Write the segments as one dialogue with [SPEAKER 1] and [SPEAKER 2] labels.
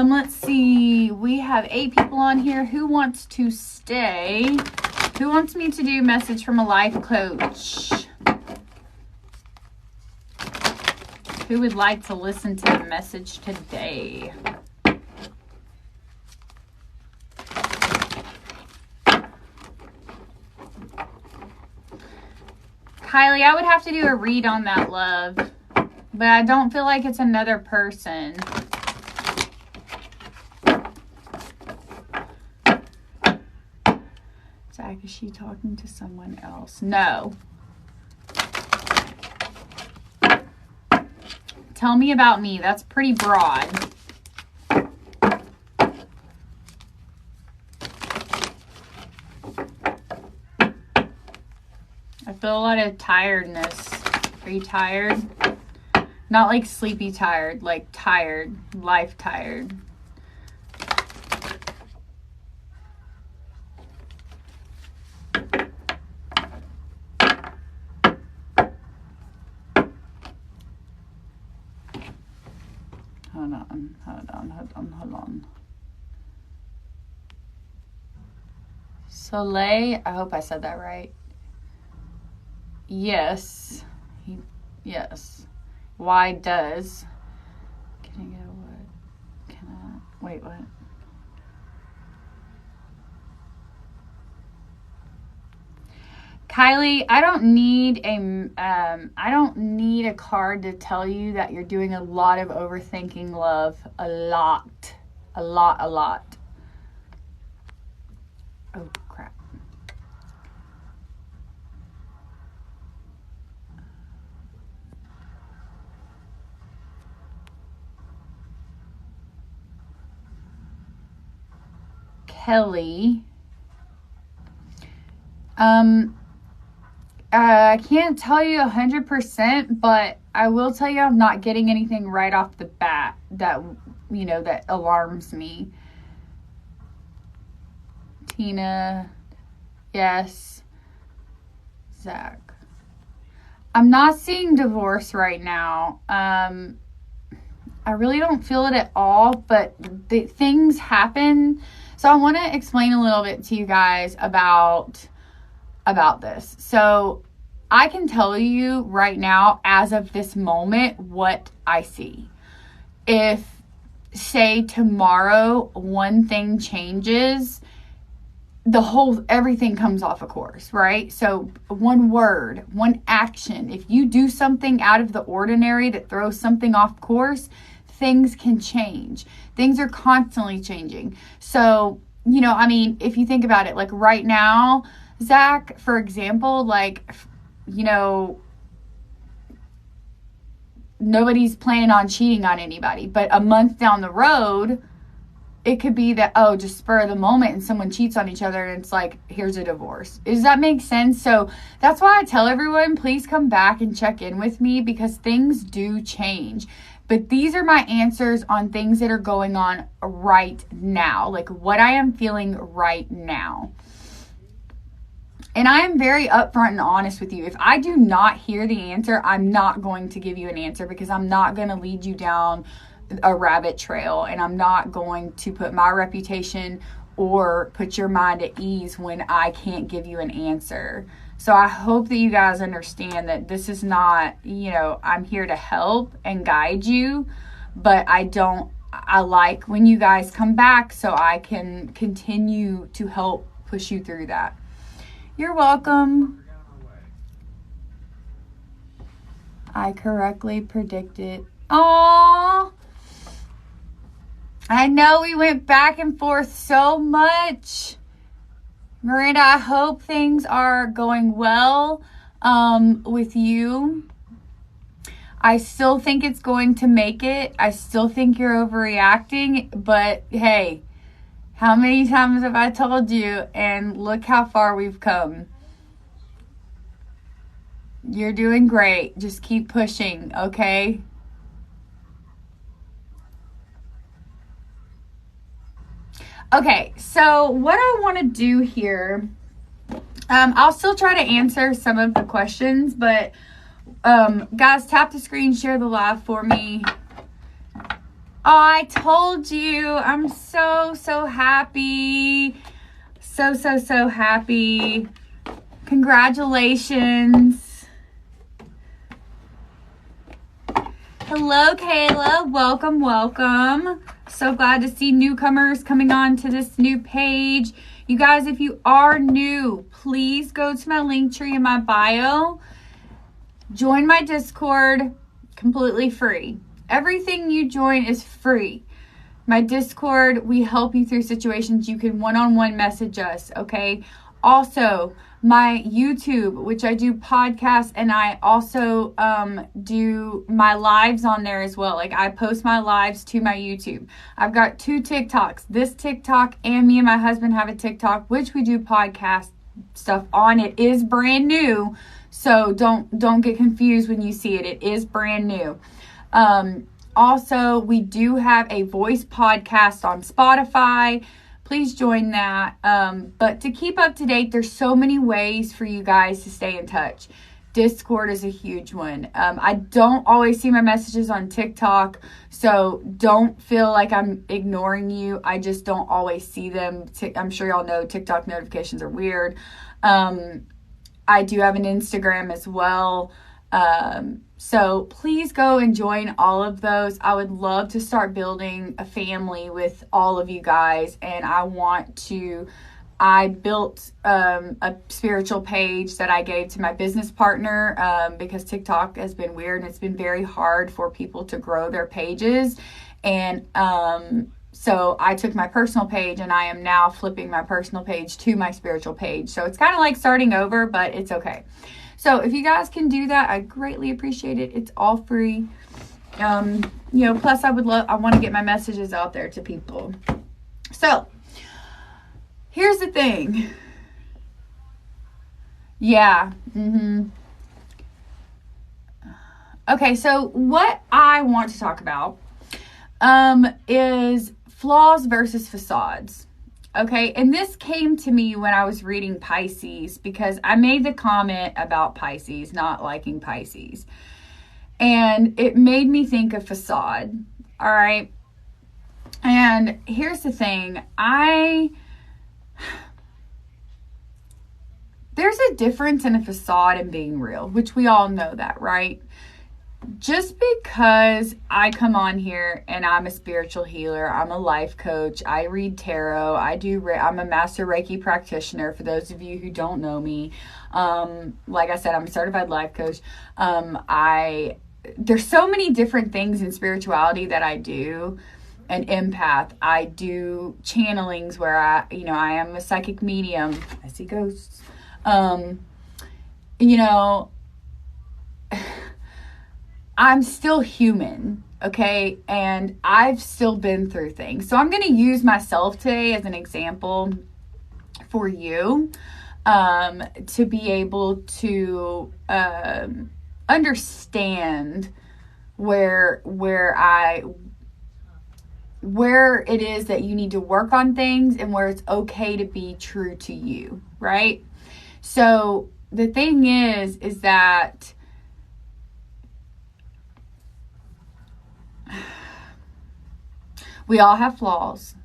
[SPEAKER 1] Let's see. We have 8 people on here. Who wants to stay? Who wants me to do message from a life coach? Who would like to listen to the message today? Kylie, I would have to do a read on that, love. But I don't feel like it's another person. Zach, is she talking to someone else? No. Tell me about me. That's pretty broad. I feel a lot of tiredness. Are you tired? Not like sleepy tired, like tired, life tired. Hold on. Soleil, I hope I said that right. Yes. Yes. Why does? Can I get a what? Can I? Wait, what? Kylie, I don't need a card to tell you that you're doing a lot of overthinking, love. A lot. Oh, crap. Kelly. I can't tell you 100%, but I will tell you I'm not getting anything right off the bat that, that alarms me. Tina, yes. Zach. I'm not seeing divorce right now. I really don't feel it at all, but things happen. So I want to explain a little bit to you guys about this. So I can tell you right now, as of this moment, what I see. If, say, tomorrow one thing changes, everything comes off a course, right? So one word, one action, if you do something out of the ordinary that throws something off course, things can change. Things are constantly changing. So, if you think about it, like right now, Zach, for example, nobody's planning on cheating on anybody, but a month down the road, it could be that, just spur of the moment and someone cheats on each other and it's like, here's a divorce. Does that make sense? So that's why I tell everyone, please come back and check in with me, because things do change. But these are my answers on things that are going on right now, like what I am feeling right now. And I am very upfront and honest with you. If I do not hear the answer, I'm not going to give you an answer, because I'm not going to lead you down a rabbit trail, and I'm not going to put my reputation or put your mind at ease when I can't give you an answer. So I hope that you guys understand that this is not, I'm here to help and guide you, but I like when you guys come back so I can continue to help push you through that. You're welcome. I correctly predicted. Aww. I know we went back and forth so much. Miranda, I hope things are going well with you. I still think it's going to make it. I still think you're overreacting. But hey, how many times have I told you? And look how far we've come. You're doing great. Just keep pushing, okay? Okay, so what I want to do here, I'll still try to answer some of the questions, but guys, tap the screen, share the live for me. Oh, I told you. I'm so, so happy. So, so, so happy. Congratulations. Hello, Kayla. Welcome, welcome. So glad to see newcomers coming on to this new page. You guys, if you are new, please go to my link tree in my bio. Join my Discord, completely free. Everything you join is free. My Discord, we help you through situations. You can one-on-one message us, okay? Also, my YouTube, which I do podcasts, and I also do my lives on there as well. Like, I post my lives to my YouTube. I've got 2 TikToks. This TikTok and me and my husband have a TikTok, which we do podcast stuff on. It is brand new, so don't get confused when you see it. It is brand new. Also, we do have a voice podcast on Spotify. Please join that. But to keep up to date, there's so many ways for you guys to stay in touch. Discord is a huge one. I don't always see my messages on TikTok, so don't feel like I'm ignoring you. I just don't always see them. I'm sure y'all know TikTok notifications are weird. I do have an Instagram as well. So please go and join all of those. I would love to start building a family with all of you guys. And I built a spiritual page that I gave to my business partner because TikTok has been weird and it's been very hard for people to grow their pages. And so I took my personal page and I am now flipping my personal page to my spiritual page. So it's kind of like starting over, but it's okay. So if you guys can do that, I greatly appreciate it. It's all free. Plus I want to get my messages out there to people. So here's the thing. Yeah. Okay, so what I want to talk about is flaws versus facades. Okay, and this came to me when I was reading Pisces because I made the comment about Pisces, not liking Pisces. And it made me think of facade, all right? And here's the thing. There's a difference in a facade and being real, which we all know that, right? Just because I come on here and I'm a spiritual healer, I'm a life coach, I read tarot, I'm a master Reiki practitioner for those of you who don't know me. Like I said, I'm a certified life coach. There's so many different things in spirituality that I do. An empath. I do channelings where I am a psychic medium. I see ghosts. I'm still human, okay? And I've still been through things. So I'm going to use myself today as an example for you to be able to understand where it is that you need to work on things and where it's okay to be true to you, right? So the thing is that we all have flaws.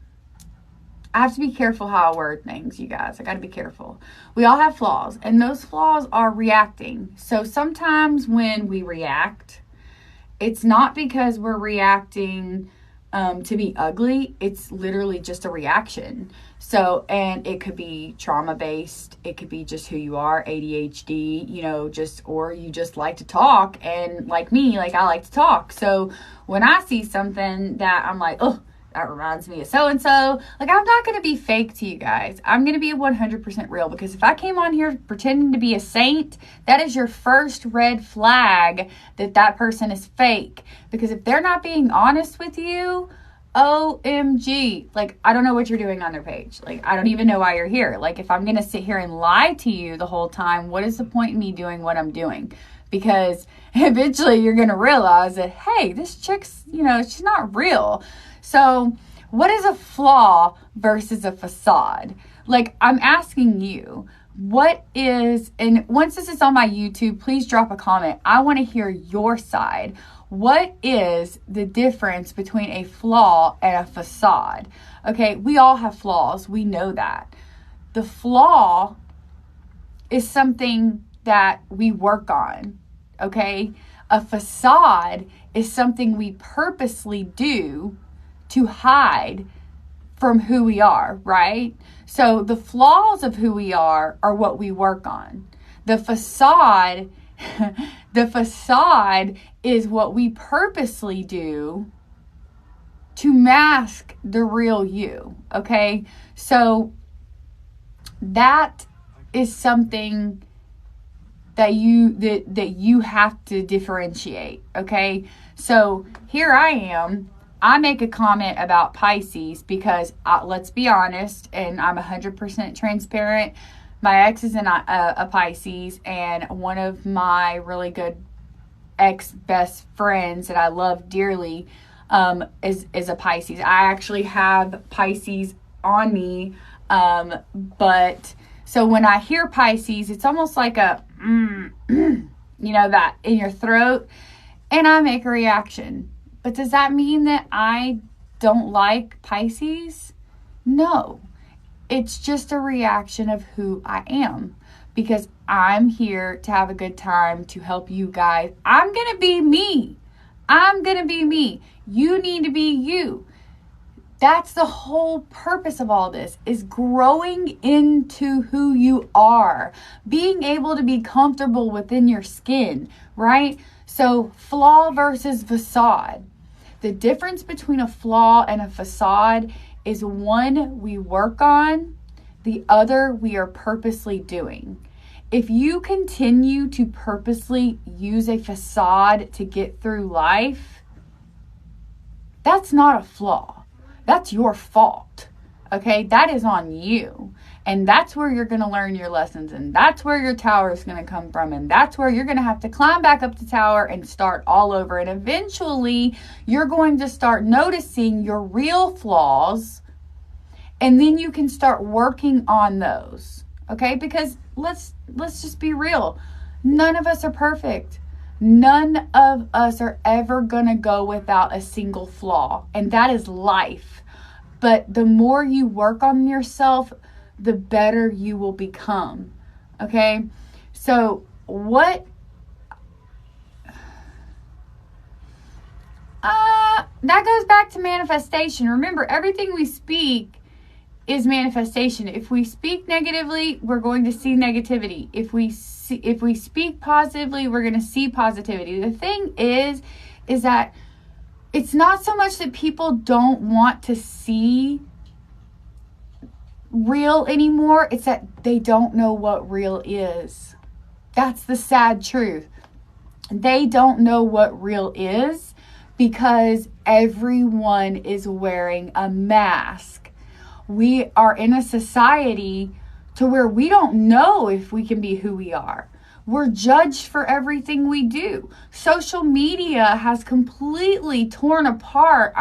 [SPEAKER 1] I have to be careful how I word things, you guys. I got to be careful. We all have flaws, and those flaws are reacting. So sometimes when we react, it's not because we're reacting to be ugly. It's literally just a reaction. So, and it could be trauma-based. It could be just who you are, ADHD, or you just like to talk. And like me, I like to talk. So when I see something that I'm like, oh, that reminds me of so-and-so. I'm not going to be fake to you guys. I'm going to be 100% real, because if I came on here pretending to be a saint, that is your first red flag that person is fake. Because if they're not being honest with you, OMG, I don't know what you're doing on their page. I don't even know why you're here. If I'm going to sit here and lie to you the whole time, what is the point in me doing what I'm doing? Because eventually you're going to realize that, hey, this chick's, she's not real. So what is a flaw versus a facade? I'm asking you, and once this is on my YouTube, please drop a comment. I want to hear your side. what is the difference between a flaw and a facade? Okay, we all have flaws. We know that. The flaw is something that we work on, okay? A facade is something we purposely do to hide from who we are, right? So the flaws of who we are what we work on. The facade, the facade is what we purposely do to mask the real you, okay? So that is something that you have to differentiate, okay? So here I am. I make a comment about Pisces because, let's be honest, and I'm 100% transparent. My ex is a Pisces, and one of my really good ex-best friends that I love dearly is a Pisces. I actually have Pisces on me, but so when I hear Pisces, it's almost like a, that in your throat, and I make a reaction. But does that mean that I don't like Pisces? No. It's just a reaction of who I am, because I'm here to have a good time, to help you guys. I'm going to be me. I'm going to be me. You need to be you. That's the whole purpose of all this, is growing into who you are, being able to be comfortable within your skin, right? So flaw versus facade. The difference between a flaw and a facade is one we work on, the other we are purposely doing. If you continue to purposely use a facade to get through life, that's not a flaw. That's your fault. Okay? That is on you. And that's where you're going to learn your lessons. And that's where your tower is going to come from. And that's where you're going to have to climb back up the tower and start all over. And eventually, you're going to start noticing your real flaws. And then you can start working on those. Okay? Because let's just be real. None of us are perfect. None of us are ever going to go without a single flaw. And that is life. But the more you work on yourself, the better you will become. Okay? So that goes back to manifestation. Remember, everything we speak is manifestation. If we speak negatively, we're going to see negativity. If we speak positively, we're going to see positivity. The thing is that it's not so much that people don't want to see real anymore. It's that they don't know what real is. That's the sad truth. They don't know what real is because everyone is wearing a mask. We are in a society to where we don't know if we can be who we are. We're judged for everything we do. Social media has completely torn apart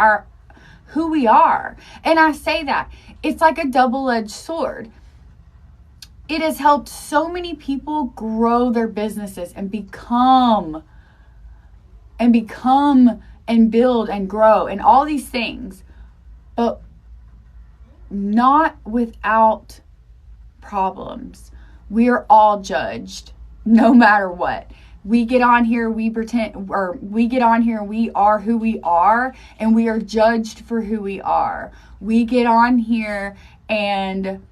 [SPEAKER 1] who we are. And I say that it's like a double-edged sword. It has helped so many people grow their businesses and become and build and grow and all these things, but not without problems. We are all judged no matter what. We get on here, we are who we are, and we are judged for who we are. We get on here and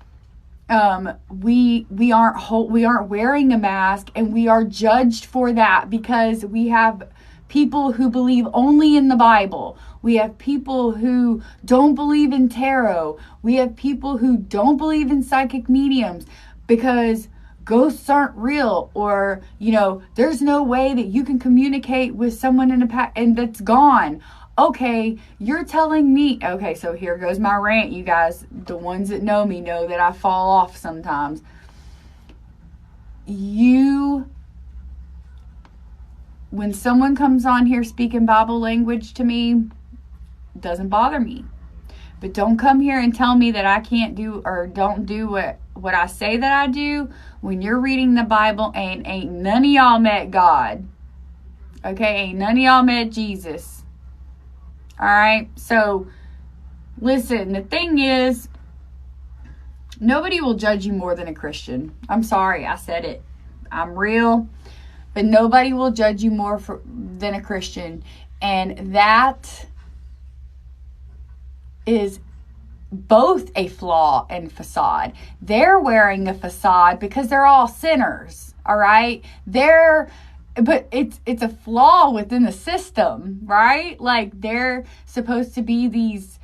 [SPEAKER 1] we aren't wearing a mask, and we are judged for that because we have people who believe only in the Bible. We have people who don't believe in tarot. We have people who don't believe in psychic mediums because ghosts aren't real, or, there's no way that you can communicate with someone and that's gone. Okay, you're telling me, okay, so here goes my rant, you guys. The ones that know me know that I fall off sometimes. When someone comes on here speaking Bible language to me, it doesn't bother me. But don't come here and tell me that I can't do or don't do what I say that I do when you're reading the Bible and ain't none of y'all met God. Okay, ain't none of y'all met Jesus. All right, so listen, the thing is, nobody will judge you more than a Christian. I'm sorry, I said it. I'm real, but nobody will judge you more than a Christian. And that is both a flaw and facade. They're wearing a facade because they're all sinners, all right? But it's a flaw within the system, right? Like, they're supposed to be these.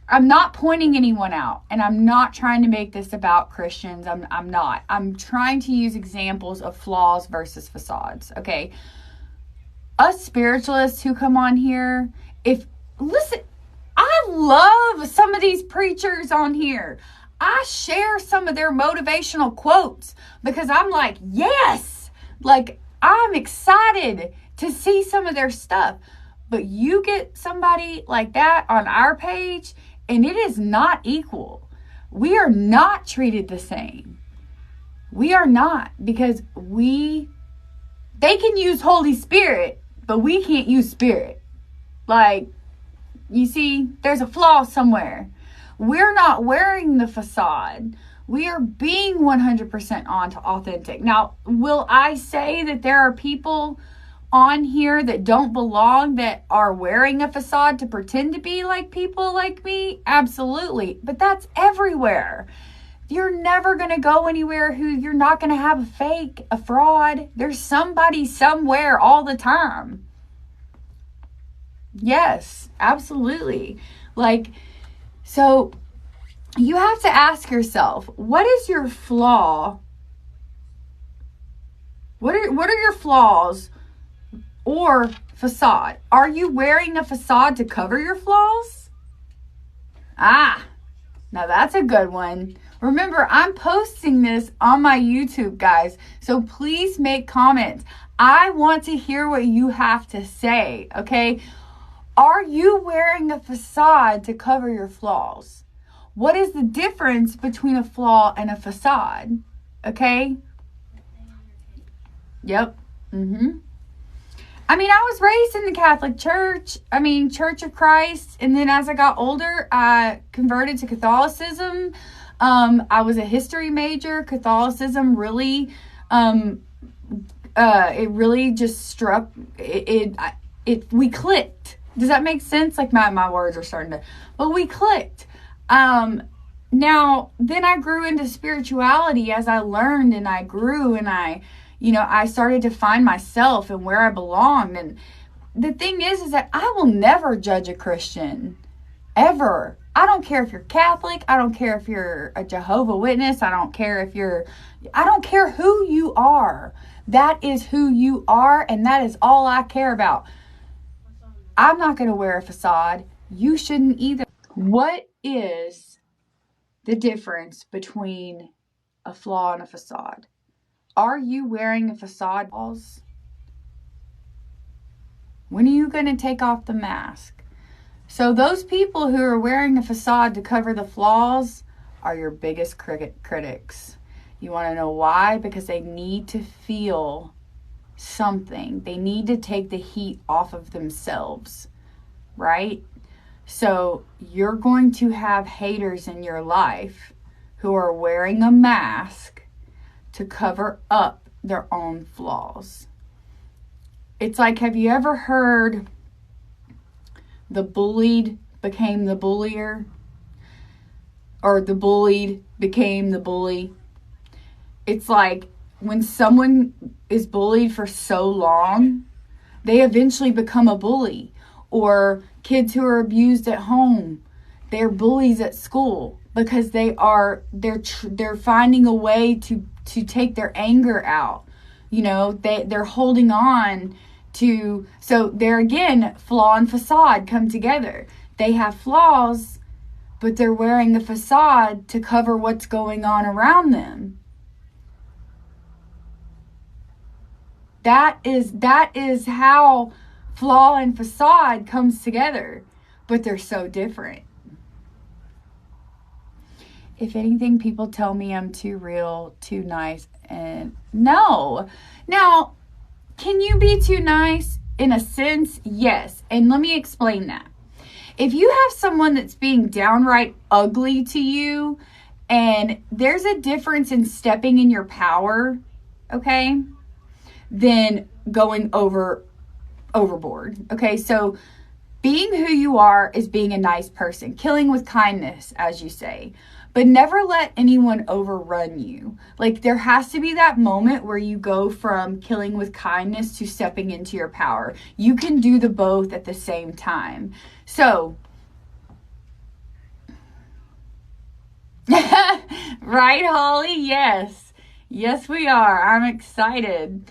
[SPEAKER 1] I'm not pointing anyone out, and I'm not trying to make this about Christians. I'm not. I'm trying to use examples of flaws versus facades, okay? Us spiritualists who come on here, listen, I love some of these preachers on here. I share some of their motivational quotes because I'm like, yes, like, I'm excited to see some of their stuff. But you get somebody like that on our page, and it is not equal. We are not treated the same. We are not, because they can use Holy Spirit, but we can't use Spirit. Like, you see, there's a flaw somewhere. We're not wearing the facade. We are being 100% authentic. Now, will I say that there are people on here that don't belong that are wearing a facade to pretend to be like people like me? Absolutely. But that's everywhere. You're never going to go anywhere who you're not going to have a fake, a fraud. There's somebody somewhere all the time. Yes, absolutely. Like, so you have to ask yourself, what is your flaw? What are your flaws or facade? Are you wearing a facade to cover your flaws? Now that's a good one. Remember, I'm posting this on my YouTube, guys. So please make comments. I want to hear what you have to say, okay? Are you wearing a facade to cover your flaws? What is the difference between a flaw and a facade? Okay? Yep. I mean, I was raised in the Catholic Church. I mean, Church of Christ. And then as I got older, I converted to Catholicism. I was a history major. Catholicism really, it really just struck, we clicked. Does that make sense? Like, my words are starting to, but we clicked. Now, then I grew into spirituality as I learned and I grew and I started to find myself and where I belonged. And the thing is that I will never judge a Christian, ever. I don't care if you're Catholic. I don't care if you're a Jehovah's Witness. I don't care who you are. That is who you are, and that is all I care about. I'm not going to wear a facade. You shouldn't either. What is the difference between a flaw and a facade? Are you wearing a facade? When are you going to take off the mask? So those people who are wearing a facade to cover the flaws are your biggest critics. You want to know why? Because they need to feel something. They need to take the heat off of themselves, right? So you're going to have haters in your life who are wearing a mask to cover up their own flaws. It's like, have you ever heard the bullied became the bullier? Or the bullied became the bully? It's like when someone is bullied for so long, they eventually become a bully. Or kids who are abused at home, they're bullies at school because they're finding a way to take their anger out. They're holding on to, so there again, flaw and facade come together. They have flaws, but they're wearing a facade to cover what's going on around them. That is how flaw and facade comes together, but they're so different. If anything, people tell me I'm too real, too nice, and no. Now, Can you be too nice? In a sense, yes. And let me explain that. If you have someone that's being downright ugly to you, and there's a difference in stepping in your power, okay, than going overboard. Okay, so being who you are is being a nice person, killing with kindness, as you say. But never let anyone overrun you. Like, there has to be that moment where you go from killing with kindness to stepping into your power. You can do the both at the same time. So, right, Holly? Yes. Yes, we are. I'm excited.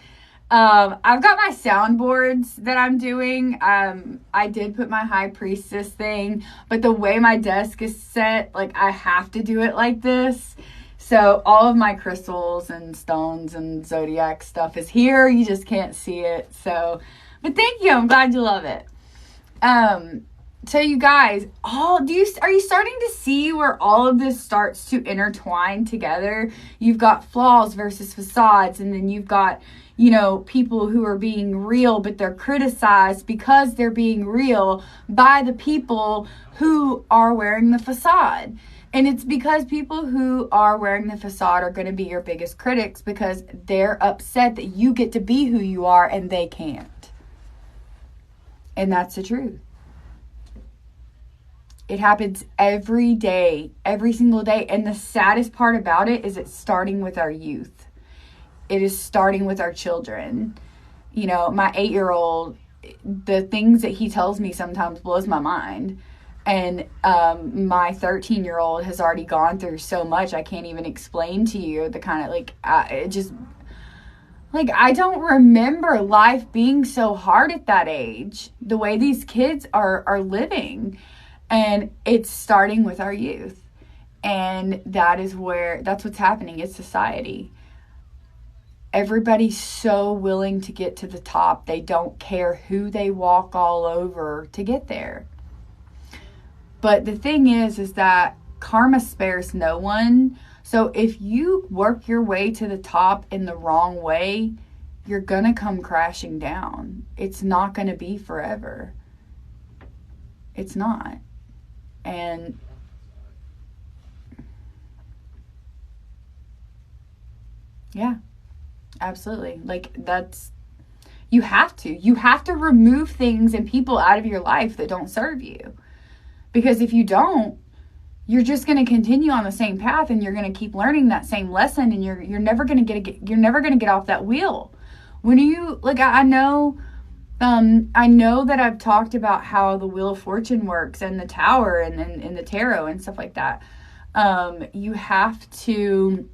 [SPEAKER 1] I've got my soundboards that I'm doing. I did put my high priestess thing, but the way my desk is set, like, I have to do it like this. So all of my crystals and stones and zodiac stuff is here. You just can't see it. So, but thank you. I'm glad you love it. So you guys, are you starting to see where all of this starts to intertwine together? You've got flaws versus facades, and then you've got, people who are being real, but they're criticized because they're being real by the people who are wearing the facade. And it's because people who are wearing the facade are going to be your biggest critics because they're upset that you get to be who you are and they can't. And that's the truth. It happens every day, every single day. And the saddest part about it is it's starting with our youth. It is starting with our children. My 8-year-old, the things that he tells me sometimes blows my mind. And my 13-year-old has already gone through so much I can't even explain to you the kind of, I don't remember life being so hard at that age, the way these kids are living. And it's starting with our youth. And that's what's happening. It's society. Everybody's so willing to get to the top. They don't care who they walk all over to get there. But the thing is that karma spares no one. So if you work your way to the top in the wrong way, you're going to come crashing down. It's not going to be forever. It's not. And yeah, absolutely. You have to remove things and people out of your life that don't serve you. Because if you don't, you're just going to continue on the same path and you're going to keep learning that same lesson and you're never going to get off that wheel. I know that I've talked about how the Wheel of Fortune works and the Tower and the Tarot and stuff like that. You have to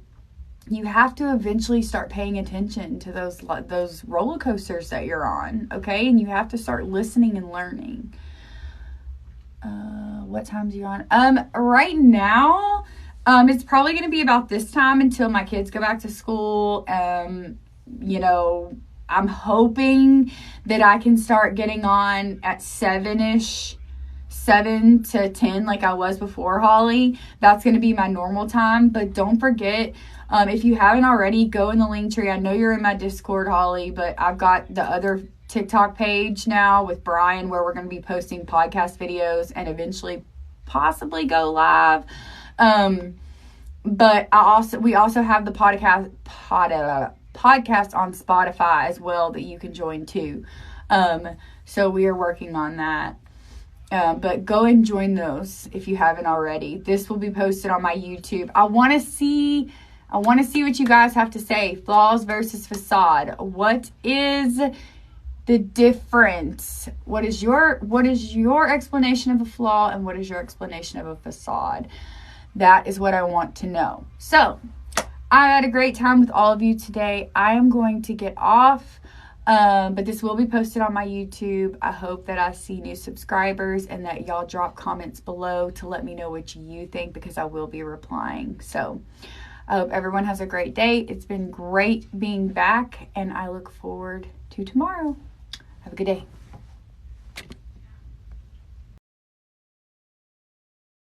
[SPEAKER 1] eventually start paying attention to those roller coasters that you're on, okay? And you have to start listening and learning. What time's you on? Right now, it's probably going to be about this time until my kids go back to school. I'm hoping that I can start getting on at 7-ish, 7 to 10 like I was before, Holly. That's going to be my normal time. But don't forget, if you haven't already, go in the link tree. I know you're in my Discord, Holly, but I've got the other TikTok page now with Brian where we're going to be posting podcast videos and eventually possibly go live. But we also have the podcast on Spotify as well that you can join too. So we are working on that. But go and join those if you haven't already. This will be posted on my YouTube. I want to see what you guys have to say. Flaws versus facade. What is the difference? What is your explanation of a flaw and what is your explanation of a facade? That is what I want to know. So, I had a great time with all of you today. I am going to get off, but this will be posted on my YouTube. I hope that I see new subscribers and that y'all drop comments below to let me know what you think because I will be replying. So, I hope everyone has a great day. It's been great being back, and I look forward to tomorrow. Have a good day.